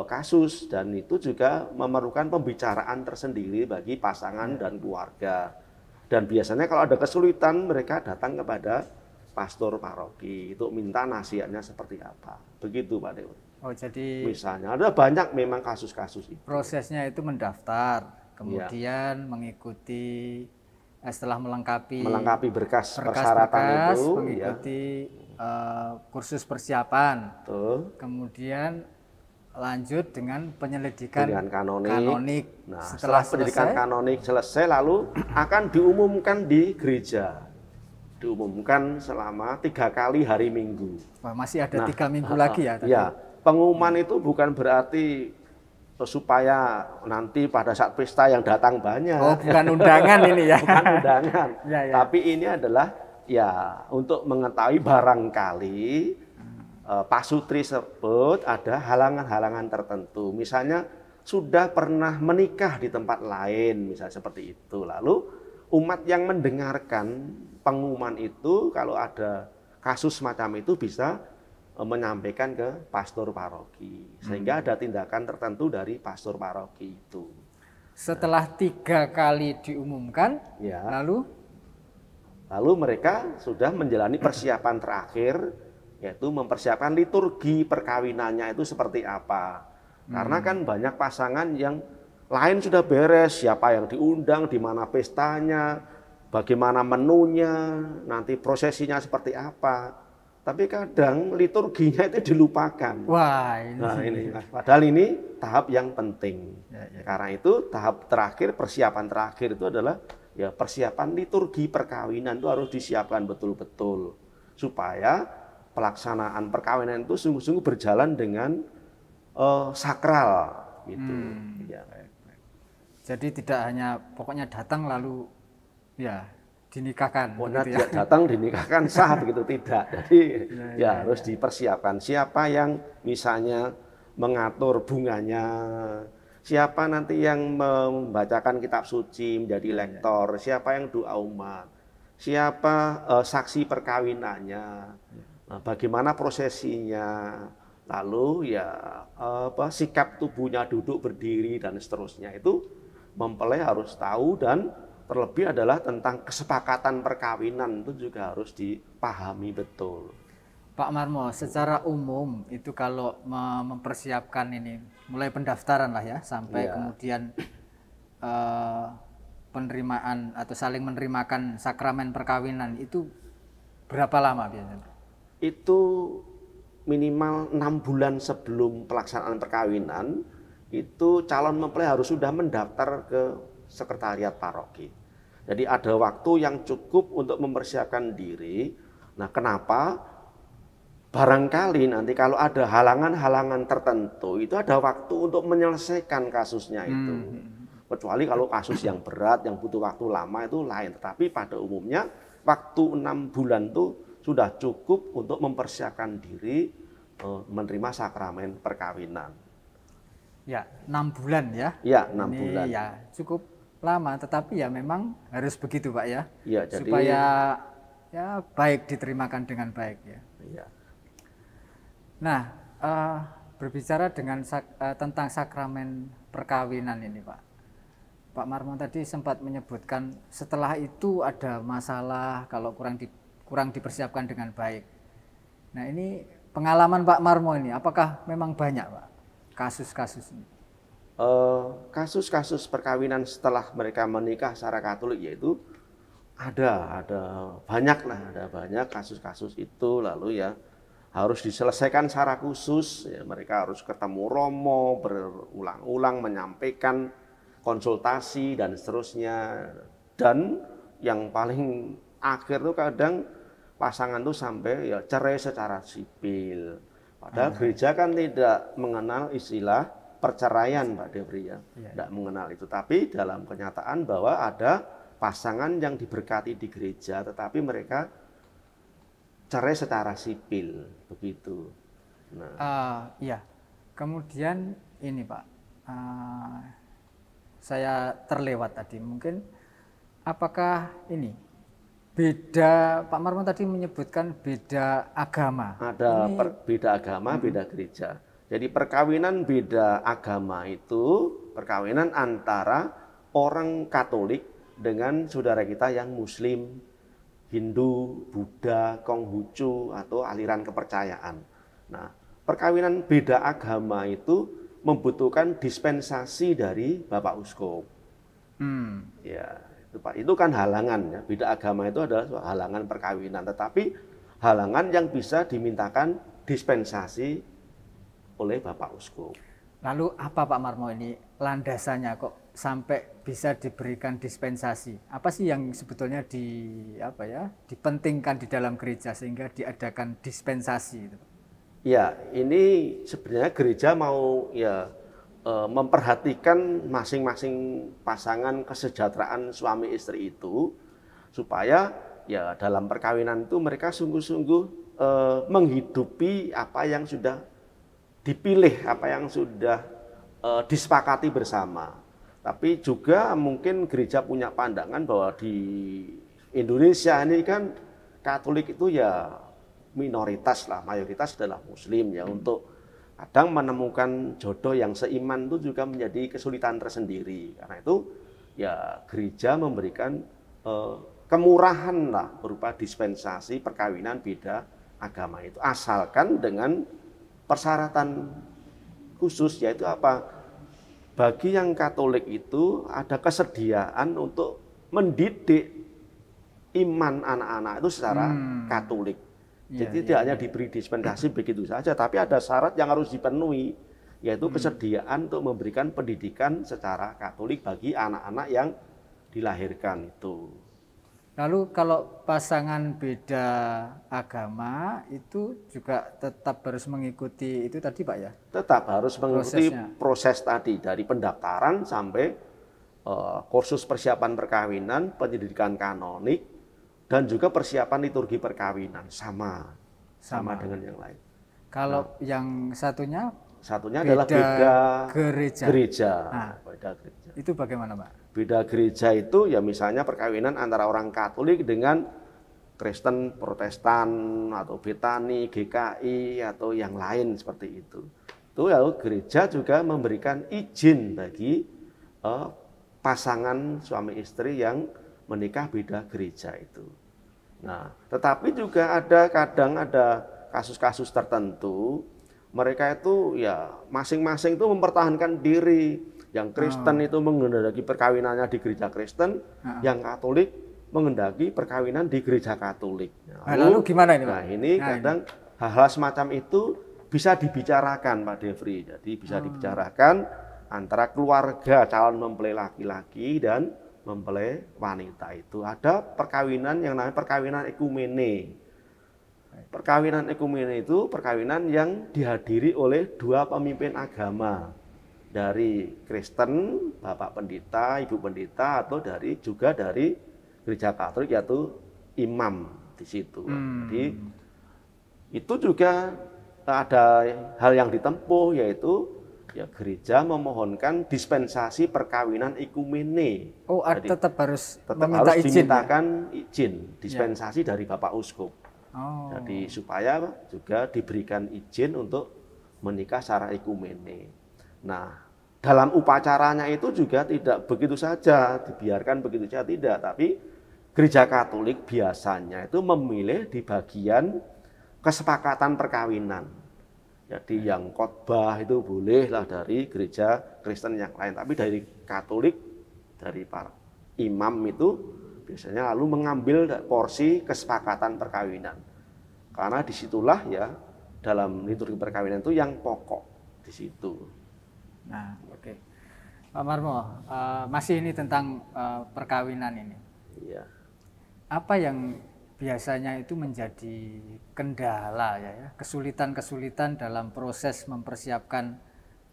kasus, dan itu juga memerlukan pembicaraan tersendiri bagi pasangan dan keluarga. Dan biasanya kalau ada kesulitan mereka datang kepada pastor paroki untuk minta nasihatnya seperti apa. Begitu Pak Dewa.
Oh, jadi
misalnya ada banyak memang kasus-kasus itu.
Prosesnya itu mendaftar, kemudian mengikuti setelah melengkapi
berkas persyaratan itu,
mengikuti kursus persiapan,
betul.
Kemudian lanjut dengan penyelidikan
kanonik. Nah,
setelah
pendidikan kanonik selesai, lalu akan diumumkan di gereja. Diumumkan selama 3 kali hari Minggu.
Wah, masih ada 3 minggu lagi ya? Tadi?
Ya, pengumuman itu bukan berarti supaya nanti pada saat pesta yang datang banyak.
Oh, bukan undangan ini ya?
Bukan undangan.
Ya.
Tapi ini adalah ya untuk mengetahui barangkali pasutri tersebut ada halangan-halangan tertentu. Misalnya sudah pernah menikah di tempat lain, misalnya seperti itu. Lalu umat yang mendengarkan pengumuman itu, kalau ada kasus semacam itu bisa menyampaikan ke pastor paroki, sehingga ada tindakan tertentu dari pastor paroki itu.
Setelah 3 kali diumumkan,
ya, lalu mereka sudah menjalani persiapan terakhir, yaitu mempersiapkan liturgi perkawinannya itu seperti apa. Karena kan banyak pasangan yang lain sudah beres, siapa yang diundang, di mana pestanya, bagaimana menunya, nanti prosesinya seperti apa. Tapi kadang liturginya itu dilupakan.
Wah,
ini. Padahal ini tahap yang penting. Ya. Karena itu tahap terakhir, persiapan terakhir itu adalah ya persiapan liturgi perkawinan itu harus disiapkan betul-betul supaya pelaksanaan perkawinan itu sungguh-sungguh berjalan dengan sakral gitu. Ya.
Jadi tidak hanya pokoknya datang lalu ya dinikahkan.
Pokoknya datang dinikahkan sah begitu, tidak. Jadi harus dipersiapkan. Siapa yang misalnya mengatur bunganya, siapa nanti yang membacakan kitab suci menjadi lektor, siapa yang doa umat, siapa saksi perkawinannya, nah, bagaimana prosesinya, lalu ya sikap tubuhnya duduk berdiri dan seterusnya, itu mempelai harus tahu. Dan terlebih adalah tentang kesepakatan perkawinan itu juga harus dipahami betul.
Pak Marmo, secara umum itu kalau mempersiapkan ini, mulai pendaftaran lah ya, sampai kemudian penerimaan atau saling menerimakan sakramen perkawinan, itu berapa lama biasanya?
Itu minimal 6 bulan sebelum pelaksanaan perkawinan, itu calon mempelai harus sudah mendaftar ke sekretariat paroki. Jadi ada waktu yang cukup untuk mempersiapkan diri. Nah, kenapa? Barangkali nanti kalau ada halangan-halangan tertentu, itu ada waktu untuk menyelesaikan kasusnya itu. Kecuali kalau kasus yang berat, yang butuh waktu lama, itu lain. Tetapi pada umumnya waktu 6 bulan itu sudah cukup untuk mempersiapkan diri menerima sakramen perkawinan.
Ya, 6 bulan ya?
Ya, 6 bulan.
Ya, cukup lama, tetapi ya memang harus begitu Pak ya,
jadi,
supaya ya baik diterimakan dengan baik ya. Nah, berbicara tentang sakramen perkawinan ini Pak Marmo tadi sempat menyebutkan setelah itu ada masalah kalau kurang dipersiapkan dengan baik. Nah, ini pengalaman Pak Marmo ini, apakah memang banyak Pak kasus-kasus ini?
Kasus-kasus perkawinan setelah mereka menikah secara Katolik, yaitu ada banyak kasus-kasus itu. Lalu ya harus diselesaikan secara khusus, ya, mereka harus ketemu romo berulang-ulang menyampaikan konsultasi dan seterusnya. Dan yang paling akhir tuh kadang pasangan tuh sampai ya cerai secara sipil. Padahal gereja kan tidak mengenal istilah perceraian, Pak Devri ya, tidak mengenal itu. Tapi dalam kenyataan bahwa ada pasangan yang diberkati di gereja, tetapi mereka cerai secara sipil, begitu. Nah,
ya, kemudian ini Pak, saya terlewat tadi, mungkin apakah ini beda, Pak Marmo tadi menyebutkan beda agama.
Ada beda agama, beda gereja. Jadi perkawinan beda agama itu perkawinan antara orang Katolik dengan saudara kita yang Muslim, Hindu, Buddha, Konghucu, atau aliran kepercayaan. Nah, perkawinan beda agama itu membutuhkan dispensasi dari Bapak Uskup. Ya, itu Pak. Itu kan halangan ya. Beda agama itu adalah halangan perkawinan, tetapi halangan yang bisa dimintakan dispensasi oleh Bapak Uskup.
Lalu apa Pak Marmo ini landasannya kok sampai bisa diberikan dispensasi? Apa sih yang sebetulnya dipentingkan di dalam gereja sehingga diadakan dispensasi itu?
Ya, ini sebenarnya gereja mau ya memperhatikan masing-masing pasangan kesejahteraan suami istri itu supaya ya dalam perkawinan itu mereka sungguh-sungguh menghidupi apa yang sudah dipilih, apa yang sudah disepakati bersama. Tapi juga mungkin gereja punya pandangan bahwa di Indonesia ini kan Katolik itu ya minoritas lah, mayoritas adalah Muslim ya. Untuk kadang menemukan jodoh yang seiman itu juga menjadi kesulitan tersendiri. Karena itu ya gereja memberikan kemurahan lah berupa dispensasi perkawinan beda agama itu, asalkan dengan persyaratan khusus, yaitu apa? Bagi yang Katolik itu ada kesediaan untuk mendidik iman anak-anak itu secara Katolik. Jadi tidak hanya diberi dispensasi begitu saja, tapi ada syarat yang harus dipenuhi, yaitu kesediaan untuk memberikan pendidikan secara Katolik bagi anak-anak yang dilahirkan itu.
Lalu kalau pasangan beda agama itu juga tetap harus mengikuti itu tadi Pak ya?
Tetap harus mengikuti
Prosesnya.
proses tadi dari pendaftaran sampai kursus persiapan perkawinan, pendidikan kanonik, dan juga persiapan liturgi perkawinan sama dengan yang lain.
Kalau yang satunya
adalah beda gereja.
Nah,
Beda gereja.
itu bagaimana Pak?
Beda gereja itu ya misalnya perkawinan antara orang Katolik dengan Kristen, Protestan, atau Betani, GKI, atau yang lain seperti itu. Itu ya gereja juga memberikan izin bagi pasangan suami istri yang menikah beda gereja itu. Nah, tetapi juga kadang ada kasus-kasus tertentu mereka itu ya masing-masing itu mempertahankan diri. Yang Kristen itu menghendaki perkawinannya di gereja Kristen, yang Katolik menghendaki perkawinan di gereja Katolik.
Lalu gimana ini Pak?
Nah, ini kadang hal-hal semacam itu bisa dibicarakan Pak Devri. Jadi bisa dibicarakan antara keluarga calon mempelai laki-laki dan mempelai wanita itu. Ada perkawinan yang namanya perkawinan ekumene. Perkawinan ekumene itu perkawinan yang dihadiri oleh dua pemimpin agama. Dari Kristen, Bapak Pendeta, Ibu Pendeta, atau juga dari gereja Katolik yaitu imam di situ. Jadi itu juga ada hal yang ditempuh, yaitu ya gereja memohonkan dispensasi perkawinan ekumene.
Oh,
jadi,
tetap harus
dimintakan izin dispensasi dari Bapak Uskup. Jadi supaya juga diberikan izin untuk menikah secara ekumene. Nah, dalam upacaranya itu juga tidak begitu saja dibiarkan begitu saja, tidak, tapi gereja Katolik biasanya itu memilih di bagian kesepakatan perkawinan. Jadi yang khotbah itu bolehlah dari gereja Kristen yang lain, tapi dari Katolik, dari para imam itu biasanya lalu mengambil porsi kesepakatan perkawinan. Karena disitulah ya dalam liturgi perkawinan itu yang pokok di situ.
Nah, oke. Pak Marmo, masih ini tentang perkawinan ini.
Iya.
Apa yang biasanya itu menjadi kendala ya, kesulitan-kesulitan dalam proses mempersiapkan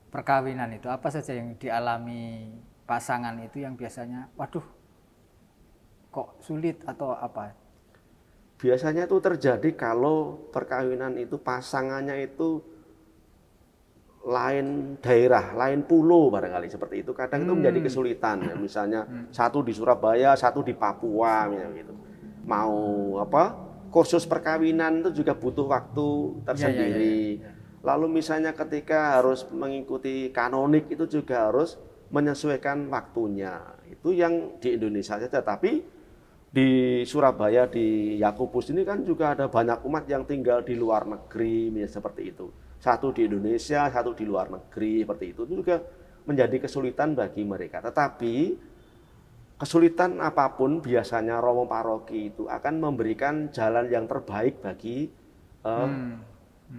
perkawinan itu? Apa saja yang dialami pasangan itu yang biasanya, waduh, kok sulit atau apa?
Biasanya itu terjadi kalau perkawinan itu pasangannya itu lain daerah, lain pulau barangkali seperti itu. Kadang itu menjadi kesulitan. Ya. Misalnya satu di Surabaya, satu di Papua, gitu. Mau kursus perkawinan itu juga butuh waktu tersendiri. Lalu misalnya ketika harus mengikuti kanonik itu juga harus menyesuaikan waktunya. Itu yang di Indonesia saja. Tapi di Surabaya, di Yakobus ini kan juga ada banyak umat yang tinggal di luar negeri, seperti itu. Satu di Indonesia, satu di luar negeri, seperti itu juga menjadi kesulitan bagi mereka. Tetapi kesulitan apapun biasanya Romo Paroki itu akan memberikan jalan yang terbaik bagi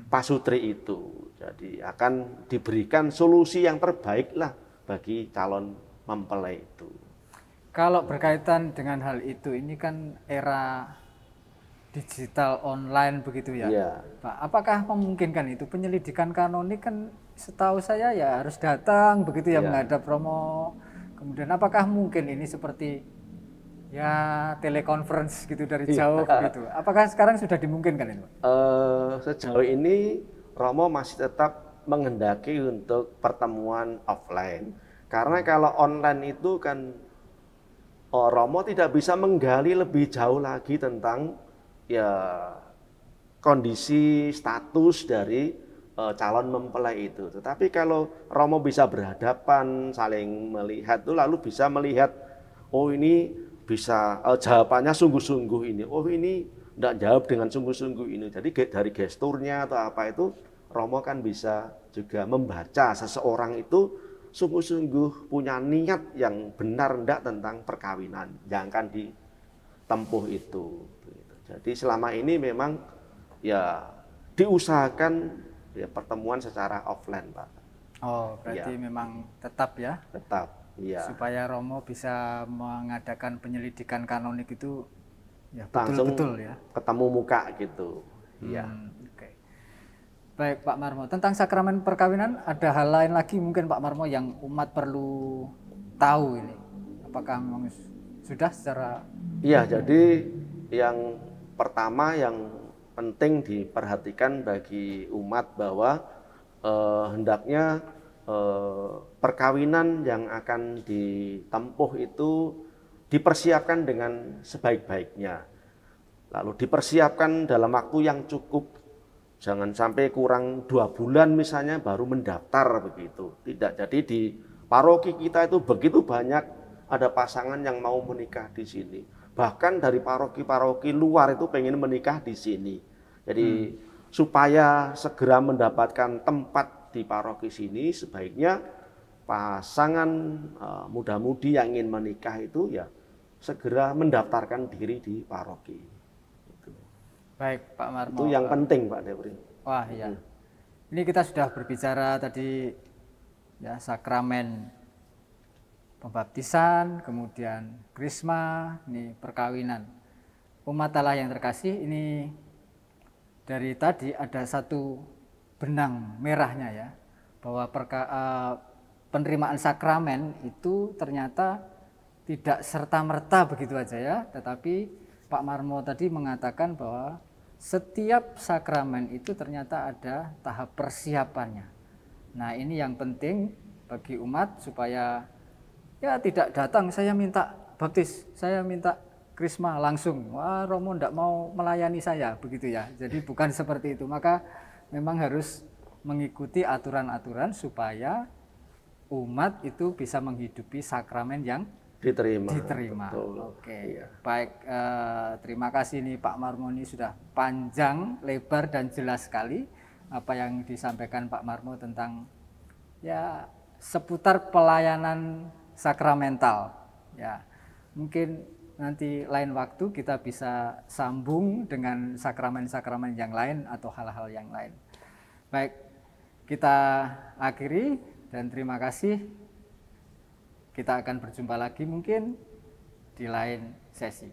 pasutri itu. Jadi akan diberikan solusi yang terbaik lah bagi calon mempelai itu.
Kalau berkaitan dengan hal itu, ini kan era digital online begitu ya,
Iya.
Pak. Apakah memungkinkan itu penyelidikan kanonik kan setahu saya ya harus datang begitu ya,
Iya.
menghadap Romo. Kemudian apakah mungkin ini seperti ya teleconference gitu dari jauh gitu? Apakah sekarang sudah dimungkinkan itu, Pak?
Sejauh ini Romo masih tetap menghendaki untuk pertemuan offline. Karena kalau online itu kan Romo tidak bisa menggali lebih jauh lagi tentang ya kondisi status dari calon mempelai itu. Tetapi kalau Romo bisa berhadapan, saling melihat itu, lalu bisa melihat, oh ini bisa jawabannya sungguh-sungguh ini, oh ini tidak jawab dengan sungguh-sungguh ini. Jadi dari gesturnya atau apa itu, Romo kan bisa juga membaca seseorang itu sungguh-sungguh punya niat yang benar enggak tentang perkawinan yang akan ditempuh itu. Jadi selama ini memang ya diusahakan ya pertemuan secara offline, Pak.
Oh, berarti memang tetap ya?
Tetap, iya.
Supaya Romo bisa mengadakan penyelidikan kanonik itu ya
Langsung
betul-betul ya.
ketemu muka gitu. Iya.
Oke. Baik Pak Marmo, tentang sakramen perkawinan ada hal lain lagi mungkin Pak Marmo yang umat perlu tahu ini? Apakah memang sudah secara...
Iya, jadi yang pertama yang penting diperhatikan bagi umat bahwa hendaknya perkawinan yang akan ditempuh itu dipersiapkan dengan sebaik-baiknya. Lalu dipersiapkan dalam waktu yang cukup. Jangan sampai kurang 2 bulan misalnya baru mendaftar begitu. Tidak, jadi di paroki kita itu begitu banyak ada pasangan yang mau menikah di sini. Bahkan dari paroki-paroki luar itu pengen menikah di sini. Jadi supaya segera mendapatkan tempat di paroki sini, sebaiknya pasangan muda-mudi yang ingin menikah itu ya segera mendaftarkan diri di paroki.
Baik Pak Marmo.
Itu yang penting Pak Depri.
Wah iya. Ini kita sudah berbicara tadi ya sakramen pembaptisan, kemudian krisma, ini perkawinan. Umat Allah yang terkasih, ini dari tadi ada satu benang merahnya ya, bahwa penerimaan sakramen itu ternyata tidak serta-merta begitu aja ya, tetapi Pak Marmo tadi mengatakan bahwa setiap sakramen itu ternyata ada tahap persiapannya. Nah ini yang penting bagi umat supaya ya tidak datang saya minta baptis, saya minta krisma langsung, wah Romo tidak mau melayani saya begitu ya. Jadi bukan seperti itu, maka memang harus mengikuti aturan-aturan supaya umat itu bisa menghidupi sakramen yang diterima. Oke. Iya. Baik, terima kasih nih Pak Marmo, ini sudah panjang, lebar dan jelas sekali apa yang disampaikan Pak Marmo tentang ya seputar pelayanan sakramental. Ya, mungkin nanti lain waktu kita bisa sambung dengan sakramen-sakramen yang lain atau hal-hal yang lain. Baik, kita akhiri dan terima kasih. Kita akan berjumpa lagi mungkin di lain sesi.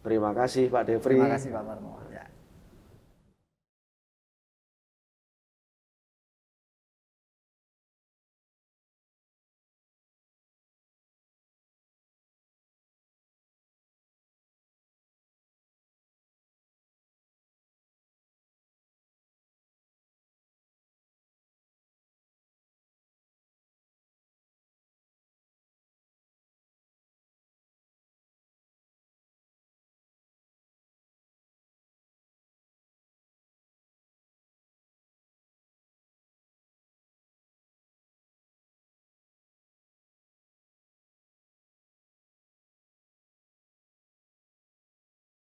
Terima kasih Pak Depri.
Terima kasih Pak Marmo. Ya.